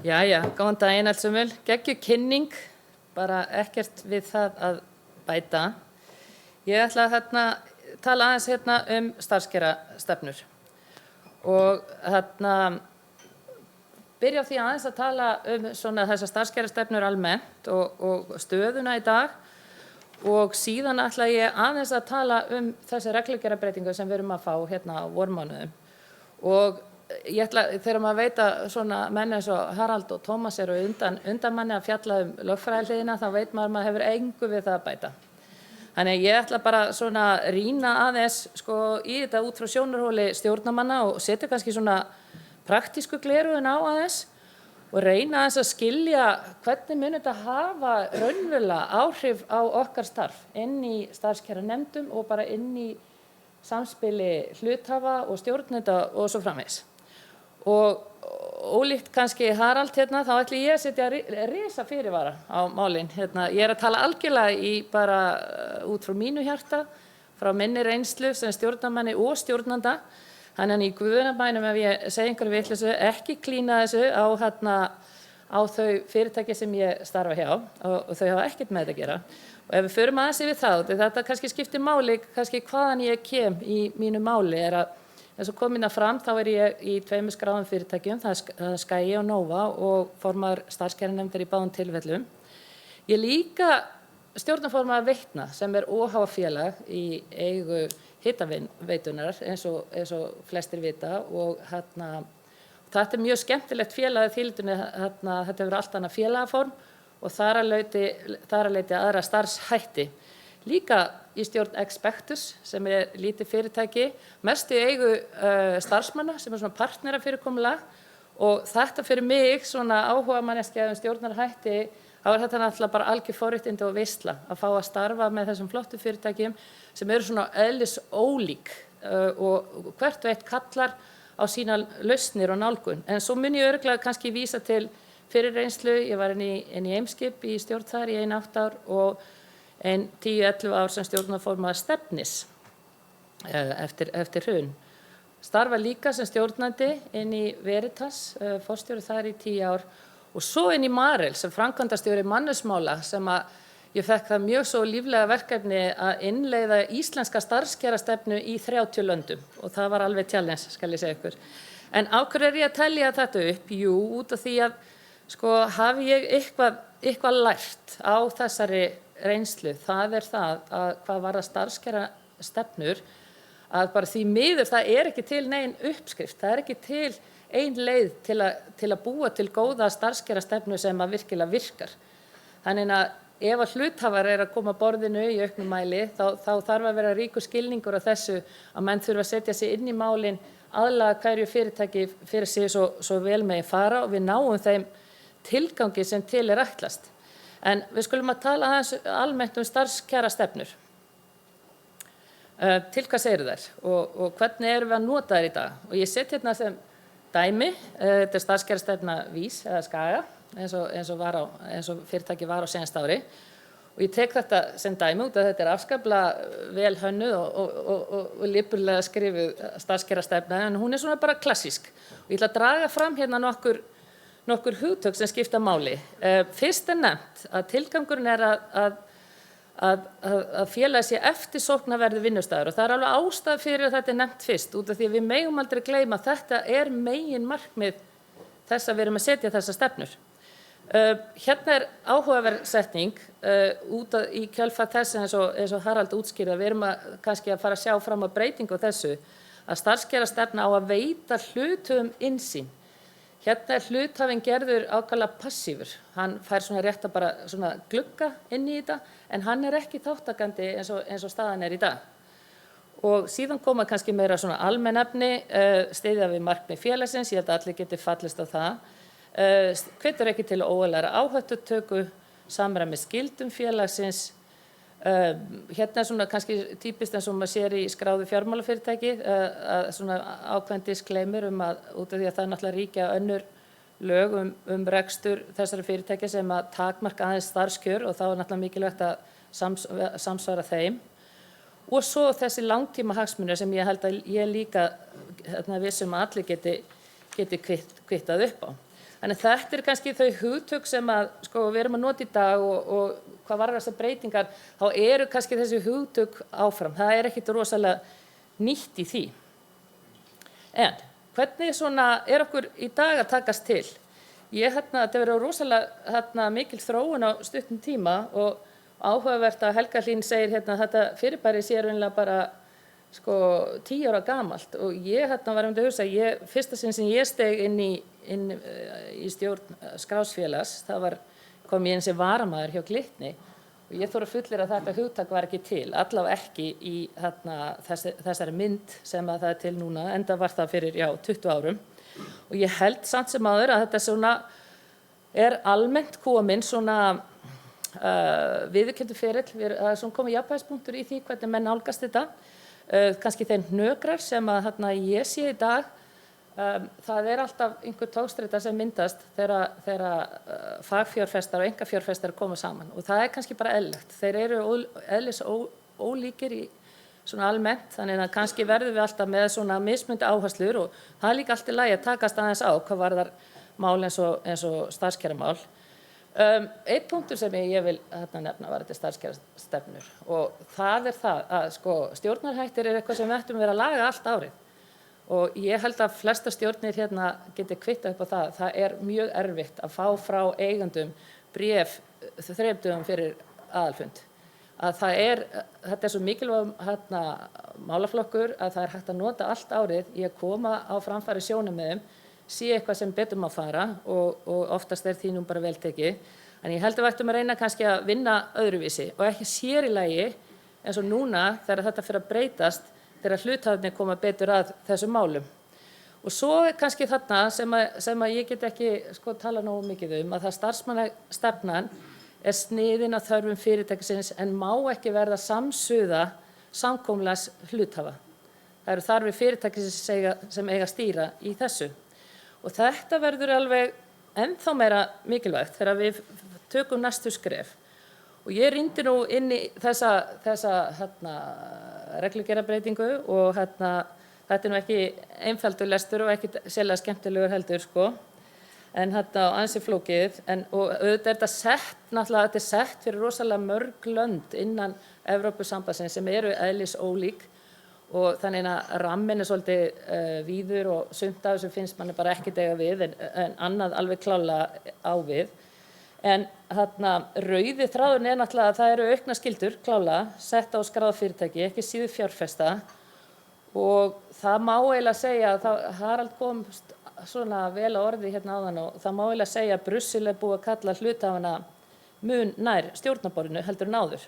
Jæja, góðan daginn allsumul. Geggjuð kynning, bara ekkert við það að bæta. Ég ætla að tala aðeins starfskjarastefnur og byrja á því aðeins að tala svona þessar starfskjarastefnur almennt og stöðuna í dag og síðan ætla ég aðeins að tala þessi reglugerðarbreytingu sem við erum að fá á vormánuðum. Og ég ætla, þegar maður veit að svona menn eins og Harald og Tómas eru undan manni að fjalla lögfræðihliðina, þá veit maður hefur engu við það að bæta. Þannig ég ætla bara svona rýna aðeins í þetta út frá sjónarhóli stjórnarmanna og setja kannski svona praktísku gleraugun á aðeins og reyna aðeins að skilja hvernig mun þetta hafa raunverulega áhrif á okkar starf inn í starfskjaranefndum og bara inn í samspili hluthafa og stjórnenda og svo framvegis. Og ólíkt kannski Harald þá ætla ég að setja risa fyrirvara á málin. Ég er að tala algjörlega í bara út frá mínu hjarta, frá minni reynslu sem stjórnarmanni og stjórnanda. Þannig í guðunarbænum ef ég segi einhverju vitleysu, ekki klína þessu á þau fyrirtæki sem ég starfa hjá og þau hafa ekkert með þetta að gera. Og ef við förum aðeins yfir það, þetta kannski skiptir máli, kannski hvaðan ég kem í mínu máli er að eins og kom fram, þá er ég í 2 skráðum fyrirtækjum, það er Skagi og Nova og formaður starfskjaranefndar í báðum tilfellum. Ég líka stjórnarformaður Veitna sem er óhagafélag í eigu hitaveitunar eins og flestir vita og þetta er mjög skemmtilegt félag að þýldunni, þetta hefur allt annað félagaform og þar að leiti aðra starfshætti. Líka í stjórn Expectus sem er lítið fyrirtæki, mest í eigu starfsmanna sem er svona partnerafyrirkomulag og þetta fyrir mig svona áhuga manneskja stjórnarhætti, þá er þetta náttúrulega bara algjör forréttindi og veisla að fá að starfa með þessum flottu fyrirtækjum sem eru svona eðlis ólík og hvert og eitt kallar á sína lausnir og nálgun. En svo mun ég örugglega kannski vísa til fyrir reynslu, ég var inn í Eimskip í stjórn þar í 1 ár og 10-11 ár sem stjórnarformaður Stefnis eftir hrun. Starfa líka sem stjórnandi inn í Veritas, forstjóri þar í 10 ár og svo inn í Marel sem framkvæmdastjóri mannauðsmála sem að ég fekk það mjög svo líflega verkefni að innleiða íslenska starfskjarastefnu í 30 löndum og það var alveg challenge, skal ég segja ykkur. En á hverju er ég að telja þetta upp? Jú, út af því að hafi ég eitthvað lært á þessari reynslu, það er það að hvað varðar starfskjarastefnur að bara því miður það er ekki til nein uppskrift, það er ekki til ein leið til að búa til góða starfskjarastefnu sem að virkilega virkar. Þannig að ef að hluthafar er að koma borðinu í auknum mæli þá þarf að vera ríkur skilningur á þessu að menn þurfa að setja sig inn í málin, aðlaga hverju fyrirtæki fyrir sig svo vel megi fara og við náum þeim tilgangi sem til er ætlast. En við skulum að tala aðeins almennt starfskjarastefnur. Til hvað segir þær og hvernig erum við að nota þær í dag? Og ég set hérna sem dæmi, þetta er starfskjarastefna Vís eða Skaga, eins og fyrirtæki var á seinasta ári. Og ég tek þetta sem dæmi út að þetta er afskaplega vel hönnuð og lipurlega skrifuð starfskjarastefna, en hún er svona bara klassísk. Og ég ætla að draga fram hérna nokkur hugtök sem skipta máli. Fyrst er nefnt að tilgangurinn er að félagið sé eftirsóknarverður vinnustaður og það er alveg ástæða fyrir að þetta er nefnt fyrst út af því að við megum aldrei gleyma að þetta er meginmarkmið þess að við erum að setja þessar stefnur. Hérna er áhugaverð setning út í kjölfar þess eins og Harald útskýrði að við erum kannski að fara að sjá fram á breytingu á þessu að starfskjarastefna á að veita hluthöfum innsýn. Hérna er hluthafinn gerður ákaflega passífur. Hann fær svona rétt að bara svona glugga inn í þetta en hann er ekki þáttakandi eins og staðan er í dag. Og síðan koma kannski meira svona almennefni, styðja við markmið félagsins, ég held að allir geti fallist á það. Hvetur ekki til óeðlilegrar áhættutöku, samræmi skildum félagsins. Hérna er svona kannski típist eins og maður sér í skráðu fjármálafyrirtæki að svona ákveðin disclaimer að út af því að það náttúrulega ríkja önnur lög rekstur þessara fyrirtækja sem að takmarka aðeins starfskjör og þá er náttúrulega mikilvægt að samsvara þeim. Og svo þessi langtíma hagsmunir sem ég held að ég líka vissum að allir geti kvittað upp á. Þannig þetta kannski þau hugtök sem að sko við erum að nota í dag og hvað varðar þessar breytingar, þá eru kannski þessi hugtök áfram. Það ekkert rosalega nýtt í því. En hvernig svona okkur í dag að takast til? Þetta verður rosalega mikil þróun á stuttum tíma og áhugavert að Helga Hlín segir þetta fyrirbæri sé raunlega bara sko 10 ára gamalt og ég var að hugsa, fyrsta sinn sem ég steg inn í stjórn Skrásfélags, kom ég inn sem varamaður hjá Glitni og ég þori að fullyrða að þetta hugtak var ekki til, allavega ekki í þessari mynd sem að það til núna, enda var það fyrir 20 árum og ég held samt sem áður að þetta svona almennt komin svona viðurkenndur ferill, það svona komið jafnvægispunktur í því hvernig menn nálgast þetta. Kannski þeir hnökrar sem að ég sé í dag, það alltaf einhver togstreita sem myndast þegar fagfjárfestar og einkafjárfestar koma saman og það kannski bara eðlilegt. Þeir eru eðlis ólíkir í svona almennt, þannig að kannski verðum við alltaf með svona mismunandi áherslur og það líka allt í lagi að takast aðeins á hvað varðar mál eins og starfskjaramál. Einn punktur sem ég vil nefna var þetta starfskjarastefnur og það það að sko stjórnarhættir eitthvað sem við ættum að vera að laga allt árið og ég held að flesta stjórnir geti kvittað upp á það. Það mjög erfitt að fá frá eigendum bréf 3 dögum fyrir aðalfund. Að þetta svo mikilvæg málaflokkur að það hægt að nota allt árið í að koma á framfæri sjónarmiðum, sé eitthvað sem betur má fara og oftast því nú bara vel tekið. En ég held að við ættum að reyna kannski að vinna öðruvísi og ekki sér í lagi eins og núna þegar þetta fyrir að breytast þegar hluthafarnir koma betur að þessum málum. Og svo kannski þarna sem að ég get ekki sko tala nógu mikið að það starfsmannastefnan sniðin að þörfum fyrirtækisins en má ekki verða samsuða samkomulags hluthafa. Það eru þarfir fyrirtækisins sem eiga að stýra í þessu. Og þetta verður alveg ennþá meira mikilvægt þegar við tökum næstu skref. Og ég rýndi nú inn í þessa reglugerðarbreytingu og þetta nú ekki einfaldur lestur og ekki sérlega skemmtilegur heldur sko. En ansi flókið og auðvitað þetta náttúrulega sett fyrir rosalega mörg lönd innan Evrópusambandsins sem eru eðlis ólík og þannig að ramminn svolítið víður og sumt af þessu finnst manni bara ekkert eiga við en annað alveg klárlega á við. En rauði þráðurinn náttúrulega að það eru auknar skyldur klárlega sett á skráð fyrirtæki, ekki síður fjárfesta og það má eiginlega segja að Harald kom svona vel á orði áðan og það má eiginlega segja að Brussel búið að kalla hluthafana mun nær stjórnarborðinu heldur en áður.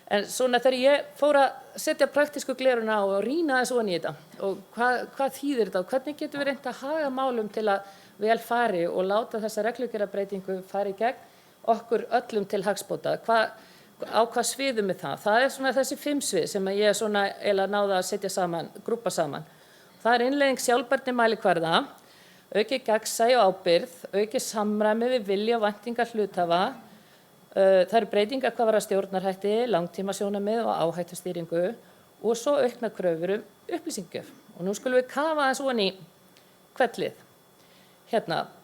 En svona þegar ég fór að setja praktísku gleruna á og rýna þessu ofan í þetta og hvað þýðir þetta og hvernig getum við reynt að haga málum til að vel fari og láta þessa reglugerðarbreytingu fari í gegn okkur öllum til hagsbóta. Á hvað sviðum við það? Það svona þessi 5 svið sem ég svona eiginlega náði að setja saman, grúppa saman. Það innleiðing sjálfbærni mælikvarða, aukið gagnsæi og ábyrgð, aukið samræmi við vilja og væntingar hluthafa. Það eru breytingar hvað varðar stjórnarhætti, langtímasjónarmið og áhættustýringu og svo auknar kröfur upplýsingagjöf. Og nú skulum við kafa aðeins ofan í hvellið.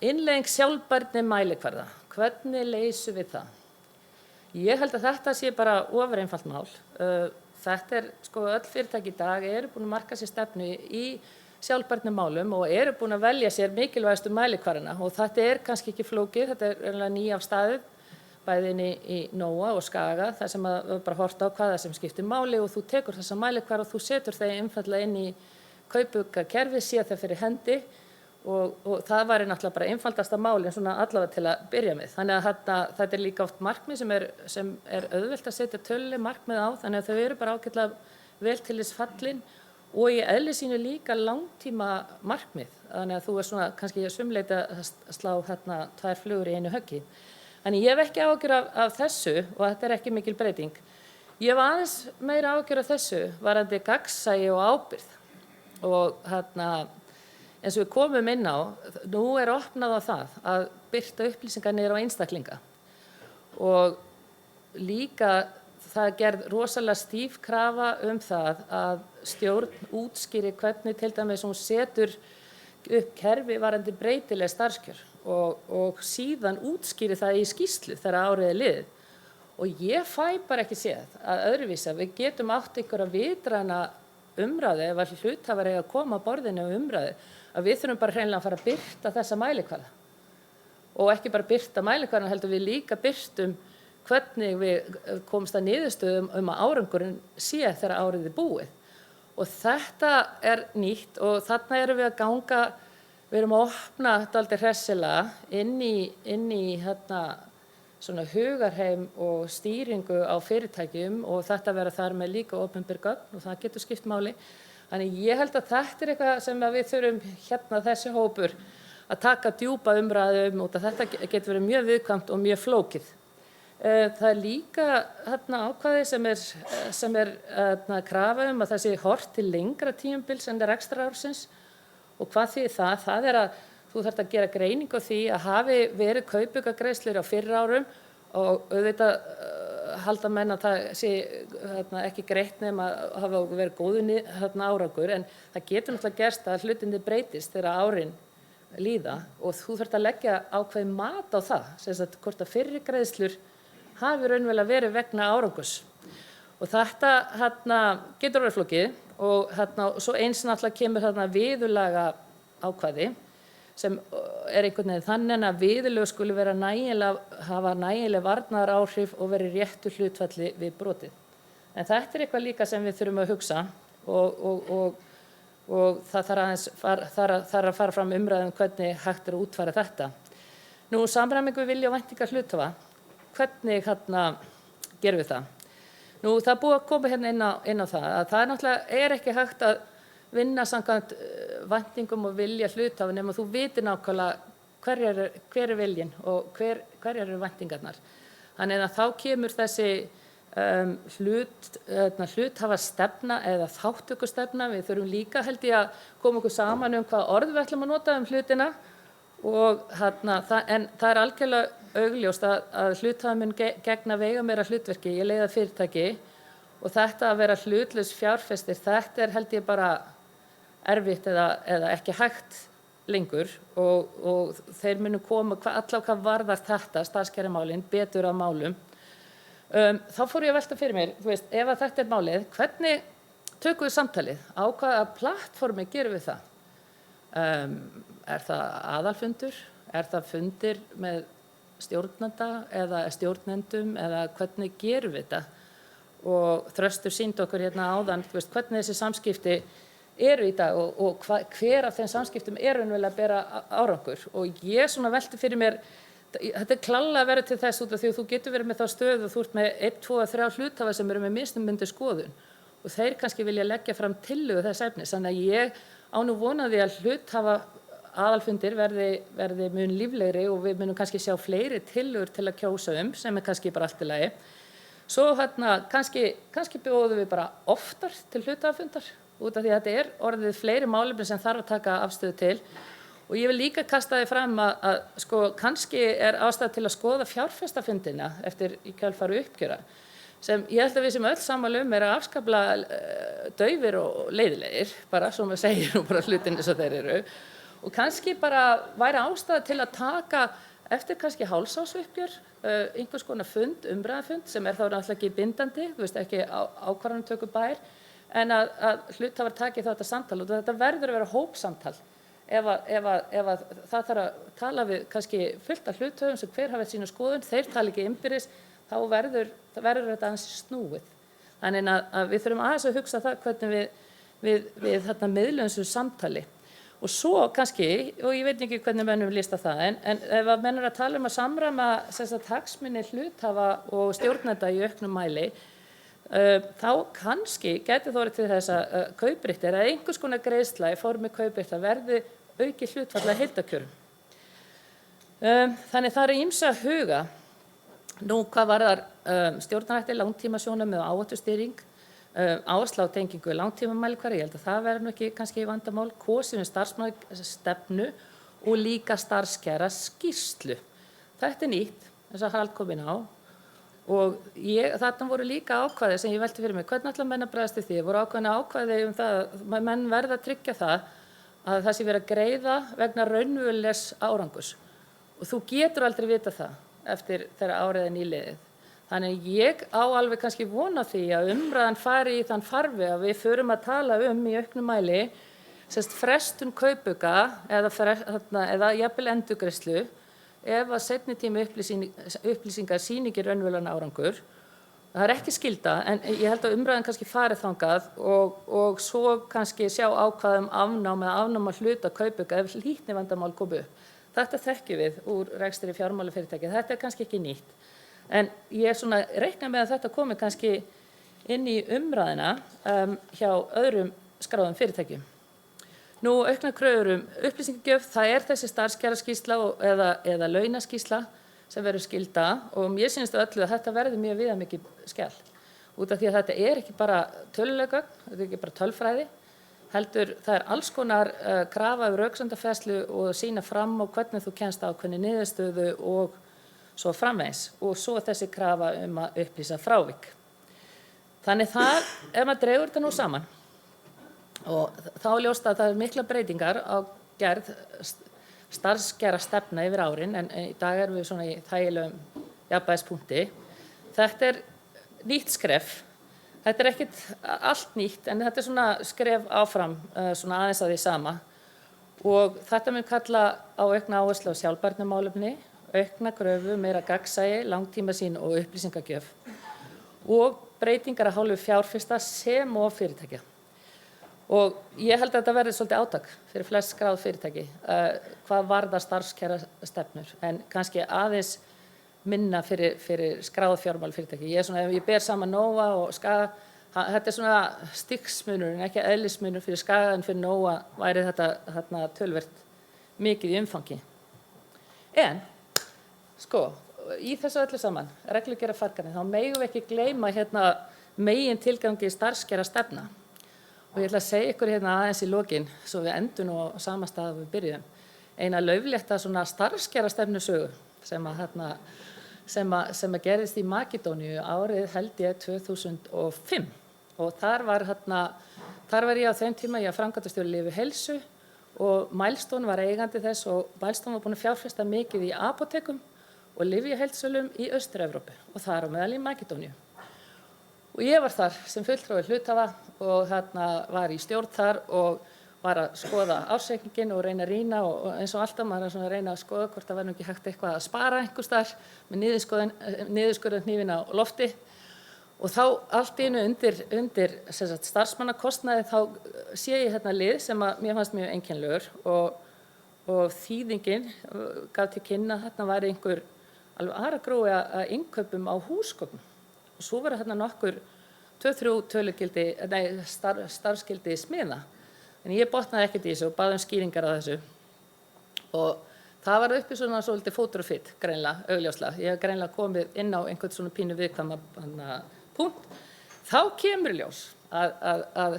Innleiðing sjálfbærni mælikvarða. Hvernig leysum við það? Ég held að þetta sé bara ofureinfalt mál. Þetta sko öll fyrirtæki í dag eru búin að marka sér stefnu í sjálfbærni málum og eru búin að velja sér mikilvægastu mælikvarðana og þetta kannski ekki flókið, þetta nýafstaðið bæðinni í Nóa og Skaga, þar sem að bara horta á hvaða sem skiptir máli og þú tekur þessa mælikvarða og þú setur þeir einfaldlega inn í kaupaukakerfið, sé það fyrir hendi og það væri náttúrulega bara einfaldasta málin svona allavega til að byrja með. Þannig að þetta líka oft markmið sem auðvelt að setja töluleg markmið á, þannig að þau eru bara ágætlega vel til þess fallin og í eðli sínu líka langtíma markmið. Þannig að þú svona kannski svimleita að slá 2 flugur í einu höggi. Þannig ég hef ekki áhyggjur af þessu og þetta ekki mikil breyting. Ég hef aðeins meira áhyggjur af þessu varðandi gagnsæi og ábyrgð og eins og við komum inn á, nú opnað á það að birta upplýsingar niður á einstaklinga og líka það gerð rosalega stíf krafa það að stjórn útskýri hvernig til dæmis hún setur upp kerfi varðandi breytileg starfskjör og síðan útskýri það í skýrslu þegar árið er liðið. Og ég fæ bara ekki séð að öðruvísi að við getum átt einhverja vitræna umræðu ef að hluthafar eiga að koma að borðinu um umræðu, að við þurfum bara hreinlega að fara að birta þessa mælikvarða. Og ekki bara birta mælikvarðan, heldur við líka birtum hvernig við komumst að niðurstöðum að árangurinn sé þegar árið er búið. Og þetta er nýtt og þarna erum við að ganga, við erum að opna dálítið hressilega inn í svona hugarheim og stýringu á fyrirtækjum og þetta vera þar með líka opinber gögn og það getur skipt máli. Þannig ég held að þetta eitthvað sem við þurfum þessi hópur að taka djúpa umræðu út að þetta getur verið mjög viðkvæmt og mjög flókið. Það líka ákvæði sem er krafa að það sé horft til lengra tímabils en rekstrarársins og hvað þýðir það? Það að þú þarft að gera greiningu á því að hafi verið kaupauka-greiðslur á fyrri árum og auðvitað halda menn að það sé ekki greitt nema að hafa verið góður árangur en það getur náttúrulega gerst að hlutirnir breytist þegar árin líða og þú þarft að leggja ákveðið mat á það, sem sagt hvort að fyrri greiðslur hafi raunverulega verið vegna árangurs. Og þetta getur orðið flókið og svo eins náttúrulega kemur viðurlaga ákvæði sem er einhvern veginn þannig að viðurlög skuli hafa nægileg varnaðaráhrif og verið réttu hlutfalli við brotið. En þetta er eitthvað líka sem við þurfum að hugsa og það þarf að fara fram umræðum hvernig hægt er að útfæra þetta. Nú, samræmingu við vilja og væntingar hluthafa, hvernig gerum við það? Nú, það er búið að koma inn á það að það náttúrulega ekki hægt að vinna samkvæmt væntingum og vilja hluthafa nema þú vitir nákvæmlega hver er viljinn og hverjar eru væntingarnar. Þannig að þá kemur þessi hluthafastefna eða þátttökustefna. Við þurfum líka held ég að koma okkur saman hvað orð við ætlum að nota hlutina og en það er algjörlega augljóst að hluthafi mun gegna veigameira hlutverki í leiða fyrirtæki og þetta að vera hlutlaus fjárfestir, þetta held ég bara erfitt eða ekki hægt lengur og þeir munu koma allavega hvað varðar þetta, starfskjaramálin, betur að málum. Þá fór ég að velta fyrir mér, ef að þetta er málið, hvernig tökum við samtalið? Á hvaða plattformi gerum við það? Er það aðalfundur? Er það fundir með stjórnanda eða stjórnendum eða hvernig gerum við þetta? Og Þröstur sýndi okkur áðan, hvernig þessi samskipti eru í dag og hver af þeim samskiptum raunverulega að bera árangur. Og ég velti fyrir mér, þetta klárlega verið til þess út af því að þú getur verið með þá stöðu og þú ert með 1, 2, 3 hluthafa sem eru með mismunandi skoðun og þeir kannski vilja leggja fram tillögu þess efnis. Þannig að ég á nú vonaði að hluthafa aðalfundir verði mun líflegri og við munum kannski sjá fleiri tillögur til að kjósa sem kannski bara allt í lagi. Svo kannski bjóðum við bara oftar til hluthafafundar út af því að þetta orðið fleiri málefni sem þarf að taka afstöðu til. Og ég vil líka kasta því fram að kannski ástæða til að skoða fjárfestafundina eftir í kjölfar uppgjöra sem ég held að við sem öll sammála að afskaplega daufir og leiðilegir, bara svo maður segir bara hlutin eins og þeir eru. Og kannski bara væri ástæða til að taka eftir kannski hálfsársuppgjör einhvers konar umræðufund sem þá náttúrulega ekki bindandi, ekki ákvarðanatöku bær, en að hluthafar taki þetta samtal og þetta verður að vera hópsamtal. Ef að það þarf að tala við kannski fullt af hluthöfum sem hver hafa sína skoðun, þeir tala ekki innbyrðis, þá verður þetta aðeins snúið. Þannig að við þurfum aðeins að hugsa það hvernig við þetta miðlum þessu samtali. Og svo kannski, og ég veit ekki hvernig mönnum lýsta það, en ef að menn að tala að samræma hagsmuni hluthafa og stjórnenda í auknum mæli, þá kannski gæti það orðið til þess að kaupréttir eða einhvers konar greiðsla í formi kaupréttar verði aukið hlutfall af heildarkjörum. Þannig það ýmsu að huga. Nú hvað varðar stjórnarhætti, langtímasjónarmið og áhættustýring, áhersla á tengingu við langtímamælikvarða, ég held að það verður ekki kannski vandamál, kosið starfsmannastefnu og líka starfskjara skýrslu. Þetta nýtt, þess að Harald kom inn á. Og þarna voru líka ákvæði sem ég velti fyrir mig, hvernig ætla menn að bregðast við því? Voru ákvæði það að menn verða að tryggja það að það sé verið að greiða vegna raunverulegs árangurs. Og þú getur aldrei vita það eftir þegar árið er nýliðið. Þannig ég á alveg kannski vona því að umræðan fari í þann farveg að við förum að tala í auknum mæli frestun kaupauka eða jafnvel endurgreiðslu ef að seinni tíma upplýsingar sýni ekki raunverulegan árangur. Það ekki skylda, en ég held að umræðan kannski fari þangað og svo kannski sjá ákvæðum afnáma hluta kaupauka ef hlýtnivandamál komu upp. Þetta þekkjum við úr rekstri fjármálafyrirtækja. Þetta kannski ekki nýtt. En ég reikna með að þetta komi kannski inn í umræðina hjá öðrum skráðum fyrirtækjum. Nú auknar kröfur upplýsingagjöf, það þessi starfskjaraskýrsla eða launaskýrsla sem verður skylda og mér sýnist öllu að þetta verður mjög viðamikið skjal. Út af því að þetta ekki bara töluleg gögn, þetta ekki bara tölfræði, heldur það alls konar krafa röksemdafærslu og sýna fram á hvernig þú kemst á ákveðinni niðurstöðu og svo framvegis og svo þessi krafa að upplýsa frávik. Þannig ef maður dregur þetta nú saman og þá ljóst að það miklar breytingar á gerð starfskjarastefna yfir árin en í dag erum við í þægilegum jafnvægispunkti. Þetta nýtt skref. Þetta ekkert allt nýtt en þetta skref áfram aðeins að því sama og þetta mun kalla á aukna áherslu á sjálfbærnimálefni, aukna kröfu, meira gagnsæi, langtímasýn og upplýsingagjöf og breytingar að hálfu fjárfesta sem og fyrirtækja. Og ég held að þetta verði svolítið átak fyrir flest skráð fyrirtæki hvað varðar starfskjarastefnur en kannski aðeins minna fyrir skráð fjármálafyrirtæki. Ef ég ber saman Nóa og Skaga, þetta stigsmunur en ekki eðlismunur fyrir Skaga en fyrir Nóa væri þetta töluvert mikið í umfangi. En í þessu öllu saman, reglugerðarfargani, þá megum við ekki gleyma megin tilgangi starfskjarastefna. Og ég ætla að segja ykkur aðeins í lokin, svo við endum nú á sama stað að við byrjum. Eina lauflétta starfskjarastefnusögu sem gerðist í Makedóníu árið held ég 2005. Og þar var ég á þeim tíma, ég var framkvæmdastjóri Lifi heilsu og Milestone var eigandi þess og Milestone var búin að fjárfesta mikið í apótekum og lyfjaheildsölum í Austur-Evrópu og þar á meðal í Makedóníu. Og ég var þar sem fulltrúi hluthafa og var í stjórn þar og var að skoða ársreikninginn og reyna að rýna og eins og alltaf maður að reyna að skoða hvort það væri ekki hægt eitthvað að spara einhvers staðar með niðurskurðarhnífinn á lofti. Og þá allt í einu undir starfsmannakostnaði þá sé ég lið sem mér fannst mjög einkennilegur og þýðingin gaf til kynna væri einhver alveg aragrúi að innkaupum á húsgögnum. Og svo voru nokkur 2-3 starfsskildi smiða. En ég botnaði ekkert í þessu og baði skýringar á þessu. Og það var uppi svolítið fótur og fit, greinilega, augljóslega. Ég hef greinilega komið inn á einhvern pínu viðkvæma punkt. Þá kemur ljós að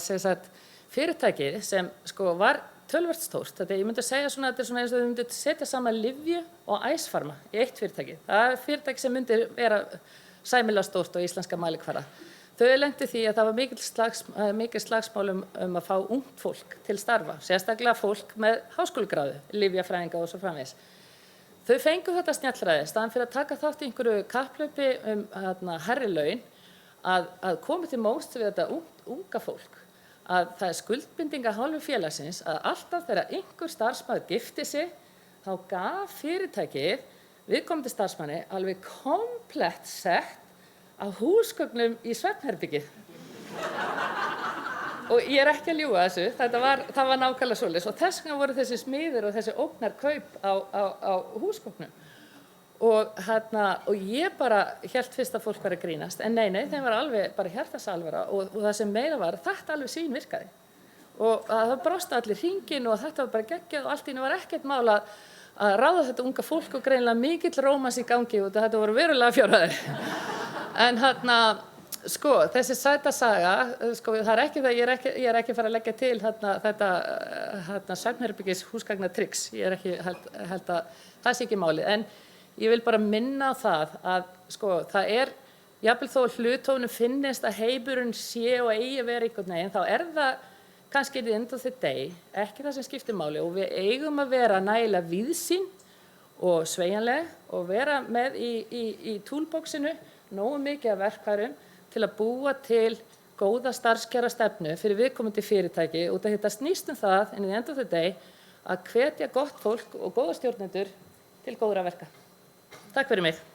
fyrirtækið sem var töluvert stórt. Ég myndi segja þetta eins og þau myndi setja saman Lyfju og Æsfarma í eitt fyrirtæki. Það fyrirtæki sem myndi vera sæmilega stórt og íslenska mælikvarða. Þau lentu því að það var mikil slagsmál að fá ungt fólk til starfa, sérstaklega fólk með háskólagráðu, lyfjafræðinga og svo framvegis. Þau fengu þetta snjallræði, staðan fyrir að taka þátt í einhverju kapphlaupi hærri laun, að koma til móts við þetta unga fólk, að það skuldbinding af hálfu félagsins, að alltaf þegar einhver starfsmaður gifti sig, þá gaf fyrirtækið viðkomandi starfsmanni alveg komplett sett af húsgögnum í svefnherbergið. Og ég ekki að ljúga þessu, það var nákvæmlega svoleiðis og þess vegna voru þessi smiðir og þessi ógnarkaup á húsgögnum. Og ég bara hélt fyrst að fólk var að grínast, en nei, þeim var alveg bara hjartasalvara og það sem meira var, þetta alveg svínvirkaði. Og það brosti allir hringinn og þetta var bara geggjað og allt í einu var ekkert mál að ráða þetta unga fólk og greinilega mikill rómans í gangi og þetta voru verulega fjárhæðir. En þessi sæta saga, það ekki það, ég ekki fara að leggja til þetta svefnherbergis húsgagnatrix, ég ekki held að það sé ekki málið, en ég vil bara minna á það að það jafnvel þó hluthófnum finnist að heiburinn sé og eigi að vera einhvern veginn, þá það kannski the end of the day, ekki það sem skiptir máli og við eigum að vera nægilega víðsýn og sveigjanleg og vera með í toolboxinu nógu mikið af verkfærum til að búa til góða starfskjarastefnu fyrir viðkomandi fyrirtæki út af þetta snýst það in the end of the day að hvetja gott fólk og góða stjórnendur til góðra verka. Takk fyrir mig.